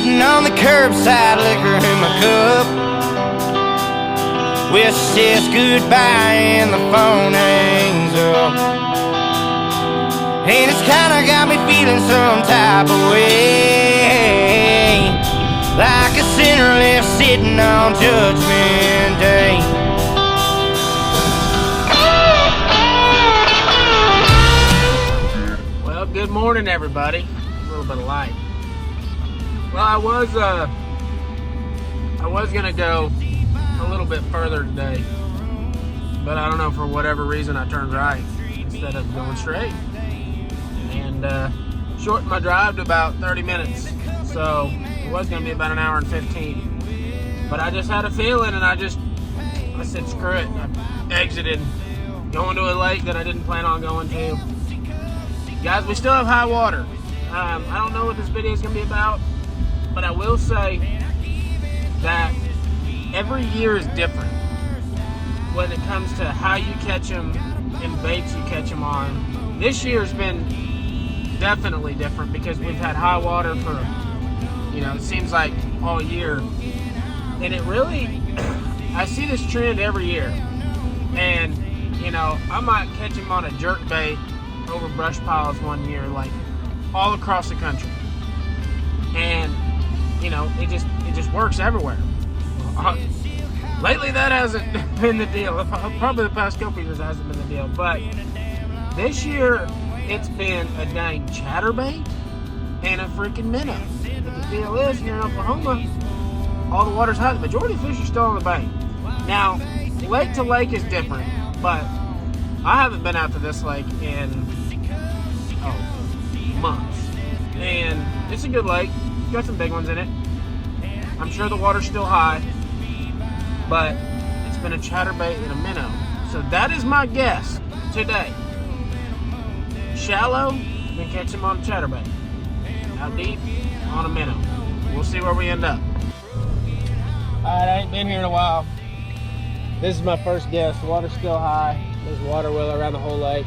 sitting on the curbside, liquor in my cup. Well, she says goodbye and the phone hangs up. And it's kinda got me feeling some type of way, like a sinner left sitting on Judgment Day. Well, good morning, everybody. A little bit of light. Well, I was gonna go a little bit further today, but I don't know, for whatever reason I turned right instead of going straight, and shortened my drive to about 30 minutes. So it was gonna be about an hour and 15, but I just had a feeling, and I said screw it. I exited, going to a lake that I didn't plan on going to. Guys, we still have high water. I don't know what this video is going to be about, but I will say that every year is different when it comes to how you catch them and baits you catch them on. This year's been definitely different because we've had high water for, it seems like all year. And it really, I see this trend every year. And, I might catch them on a jerk bait over brush piles one year, like all across the country, and it just works everywhere. Lately that hasn't been the deal. Probably the past couple years hasn't been the deal, but this year it's been a dang chatterbait and a freaking minnow. But the deal is, here in Oklahoma, all the water's high. The majority of fish are still on the bank. Now, lake to lake is different, but I haven't been out to this lake in months, and it's a good lake. It's got some big ones in it. I'm sure the water's still high, but it's been a chatterbait and a minnow. So that is my guess today. Shallow, then catch them on a chatterbait. Out deep, on a minnow. We'll see where we end up. Alright, I ain't been here in a while. This is my first guess. The water's still high. There's water well around the whole lake.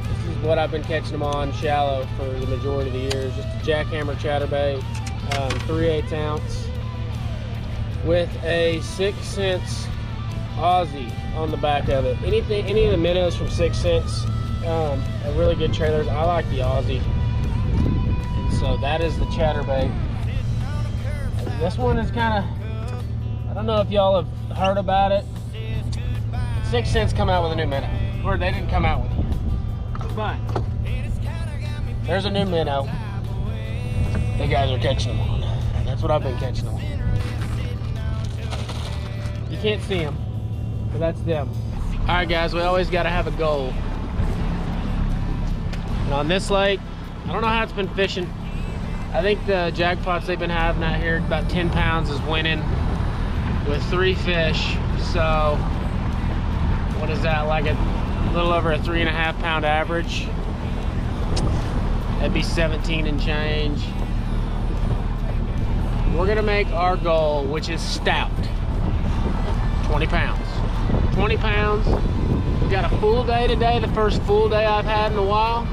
This is what I've been catching them on, shallow, for the majority of the years. Just a jackhammer chatterbait, 3/8 ounce, with a 6 cents Aussie on the back of it. Any of the minnows from 6 cents are really good trailers. I like the Aussie, and so that is the chatterbait. This one is kind of, I don't know if y'all have heard about it. 6 cents come out with a new minnow, or they didn't come out with it. But there's a new minnow. They guys are catching them on. That's what I've been catching them on. You can't see them, but that's them. All right, guys, we always got to have a goal. And on this lake, I don't know how it's been fishing. I think the jackpots they've been having out here, about 10 pounds is winning with 3 fish. So what is that, like a little over a 3.5 pound average? That'd be 17 and change. We're gonna make our goal, which is stout, 20 pounds. 20 pounds. We got a full day today, the first full day I've had in a while.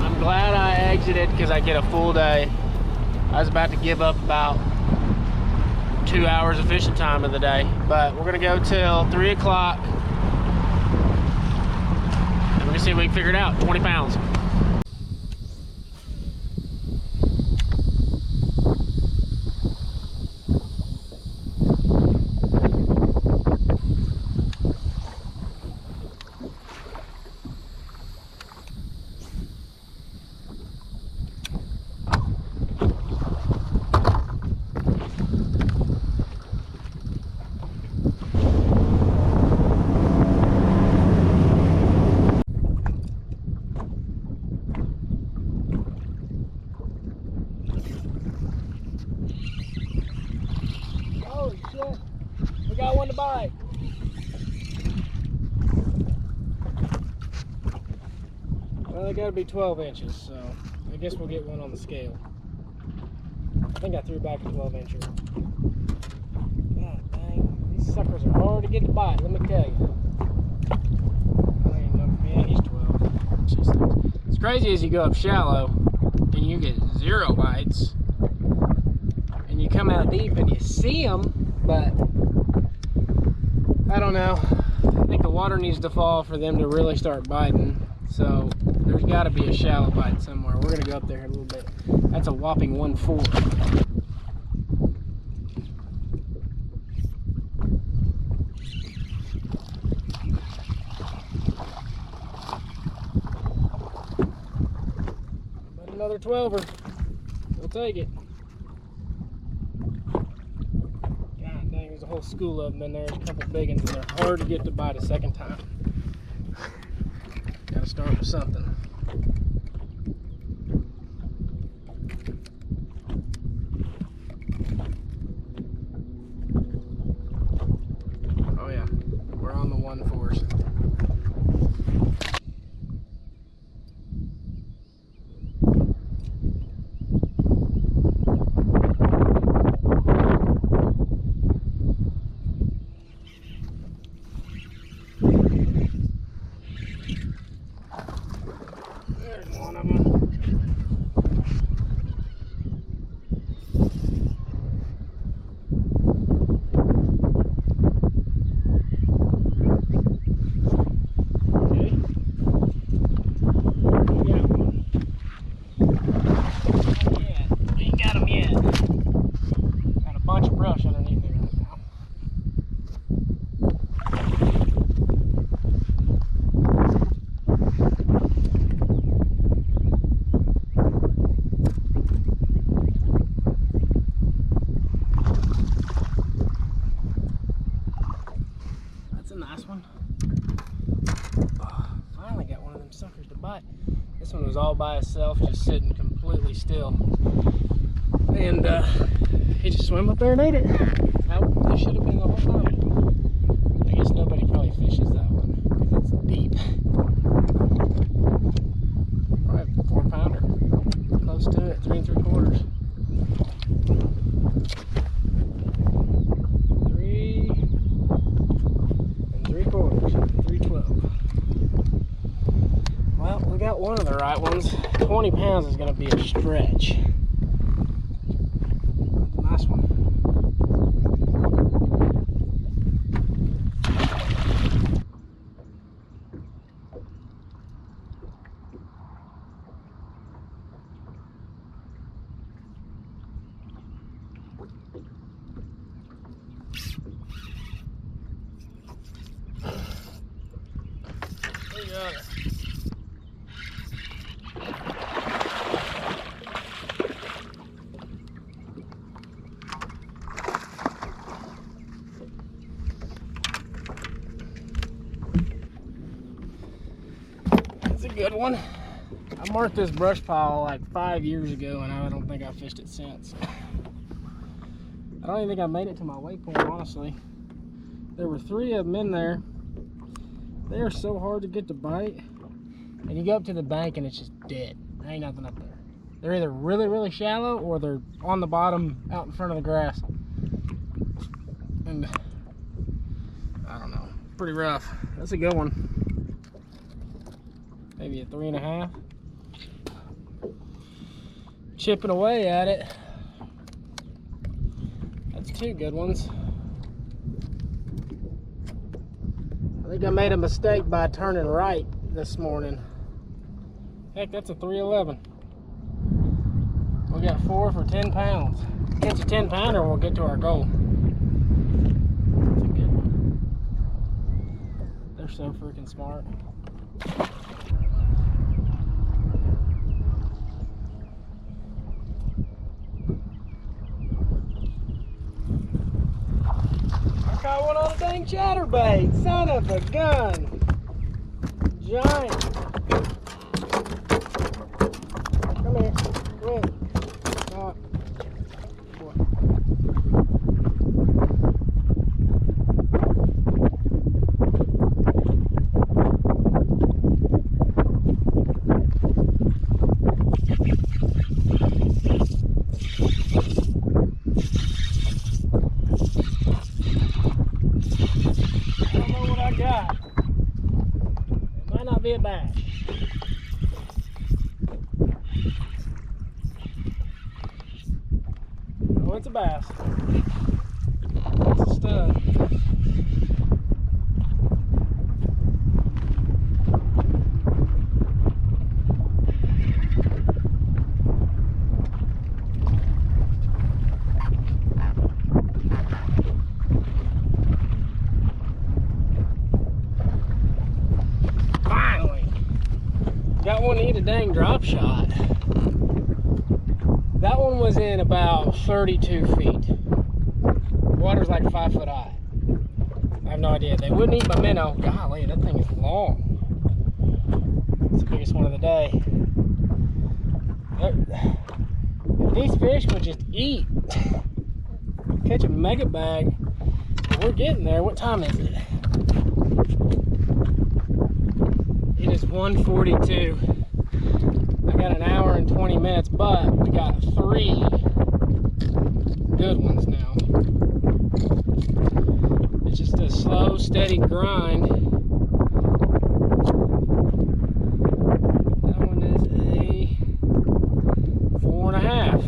I'm glad I exited because I get a full day. I was about to give up about 2 hours of fishing time of the day, but we're gonna go till 3 o'clock. We're gonna see if we can figure it out. 20 pounds. Holy shit, we got one to bite. Well, they gotta be 12 inches, so I guess we'll get one on the scale. I think I threw back a 12 incher. God dang, these suckers are hard to get to bite, let me tell you. I don't even know, yeah, he's 12. It's crazy as you go up shallow and you get 0 bites. come out deep and you see them, but I don't know. I think the water needs to fall for them to really start biting. So there's got to be a shallow bite somewhere. We're gonna go up there a little bit. That's a whopping 1.4. But another 12er. We'll take it. God dang, there's a whole school of them in there. There's a couple big ones, and they're hard to get to bite a second time. Gotta start with something. Oh yeah, we're on the 1.4s. There's one of them. Okay. We got one. Not yet. We ain't got him yet. Got a bunch of brush underneath me right now. That's a nice one. Oh, finally got one of them suckers to bite. This one was all by itself, just sitting completely still. And he just swam up there and ate it. That should have been the whole time. I guess nobody probably fishes that one because it's deep. Probably a 4-pounder. Close to it, 3 3/4. 3 3/4, 312. Well, we got one of the right ones. 20 pounds is going to be a stretch. That's a nice one. We got it. That's a good one. I marked this brush pile like 5 years ago, and I don't think I fished it since. I don't even think I made it to my waypoint, honestly. There were 3 of them in there. They are so hard to get to bite. And you go up to the bank and it's just dead. There ain't nothing up there. They're either really, really shallow or they're on the bottom out in front of the grass. And I don't know, pretty rough. That's a good one. Maybe a 3.5. Chipping away at it. That's 2 good ones. I think I made a mistake by turning right this morning. Heck, that's a 311. We got 4 for 10 pounds. Catch a 10 pounder and we'll get to our goal. That's a good one. They're so freaking smart. I caught one on a dang chatterbait. Son of a gun. Giant. Come here. Quick. Stop. What? I don't know what I got. It might not be a bass. Oh, it's a bass. It's a stud. Finally, got one to eat a dang drop shot. That one was in about 32 feet. Water's like 5 foot high. I have no idea. They wouldn't eat my minnow. Golly, that thing is long. It's the biggest one of the day. If these fish would just eat, catch a mega bag. We're getting there. What time is it? It is 1:42. I got an hour and 20 minutes, but we got 3 good ones now. It's just a slow, steady grind. That one is a 4.5.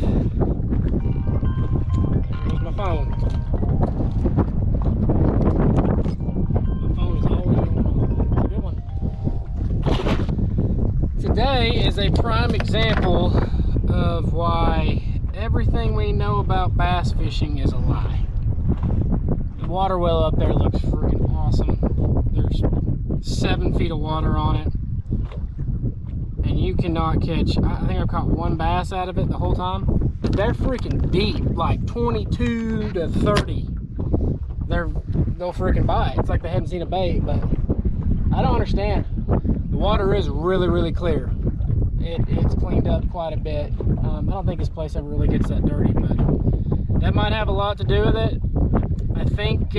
There's my phone. My phone is always going on. It's a good one. Today is a prime example of why everything we know about bass fishing is a lie. The water well up there looks freaking awesome. There's 7 feet of water on it. And you cannot catch, I think I've caught 1 bass out of it the whole time. But they're freaking deep, like 22 to 30. They'll freaking bite. It's like they haven't seen a bait, but I don't understand. The water is really, really clear. It's cleaned up quite a bit. I don't think this place ever really gets that dirty, but that might have a lot to do with it. I think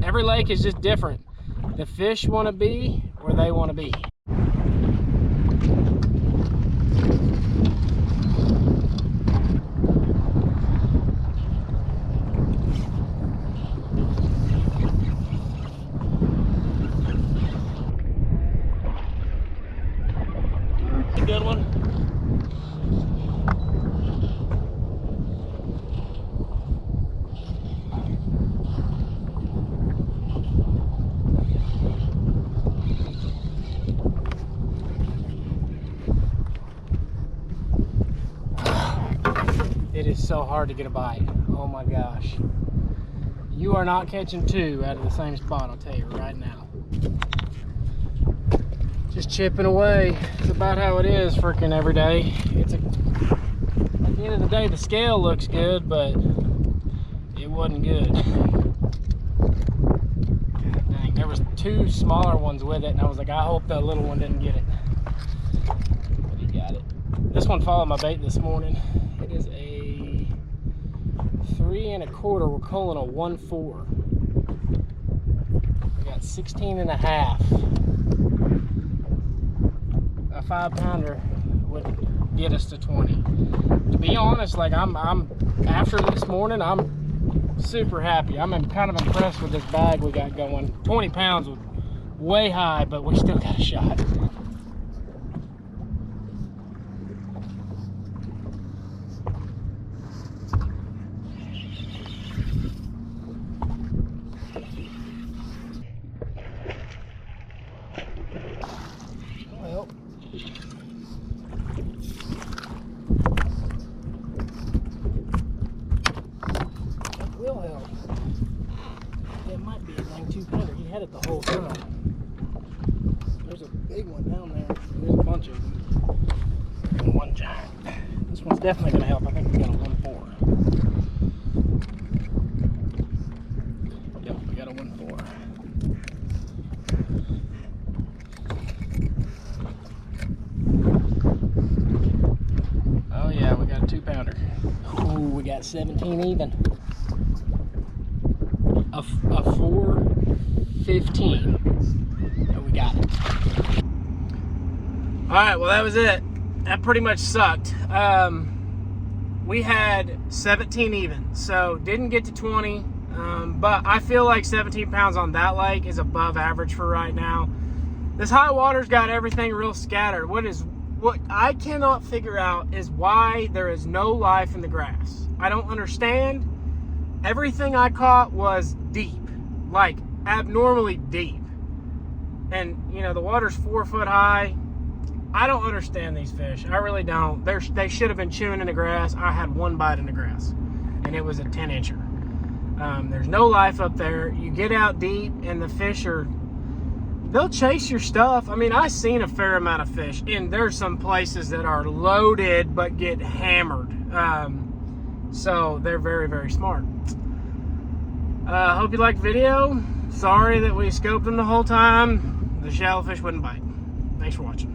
every lake is just different. The fish want to be where they want to be. A good one. It is so hard to get a bite. Oh my gosh. You are not catching 2 out of the same spot, I'll tell you right now. Just chipping away. It's about how it is freaking every day. At the end of the day, the scale looks good, but it wasn't good. God dang, there was 2 smaller ones with it, and I was like, I hope that little one didn't get it. But he got it. This one followed my bait this morning. It is a 3 1/4. We're calling a 1-4. We got 16.5. A 5-pounder would get us to 20. To be honest, like I'm after this morning, I'm super happy. I'm kind of impressed with this bag we got going. 20 pounds was way high, but we still got a shot. Well, that will help. That might be a dang 2-pounder. He had it the whole time. There's a big one down there. There's a bunch of them. And 1 giant. This one's definitely going to help. I think we got a 1-4. Yep, we got a 1-4. Oh yeah, we got a 2-pounder. Oh, we got 17 even. A 4.15. Oh, we got it. All right, well that was it. That pretty much sucked. We had 17 even, so didn't get to 20. But I feel like 17 pounds on that lake is above average for right now. This high water's got everything real scattered. What is what I cannot figure out is why there is no life in the grass. I don't understand. Everything I caught was deep, like abnormally deep. And, you know, the water's 4 foot high. I don't understand these fish. I really don't. They should have been chewing in the grass. I had one bite in the grass, and it was a 10-incher. There's no life up there. You get out deep, and the fish they'll chase your stuff. I mean, I've seen a fair amount of fish, and there's some places that are loaded but get hammered. So they're very, very smart. Hope you liked the video. Sorry that we scoped them the whole time. The shallow fish wouldn't bite. Thanks for watching.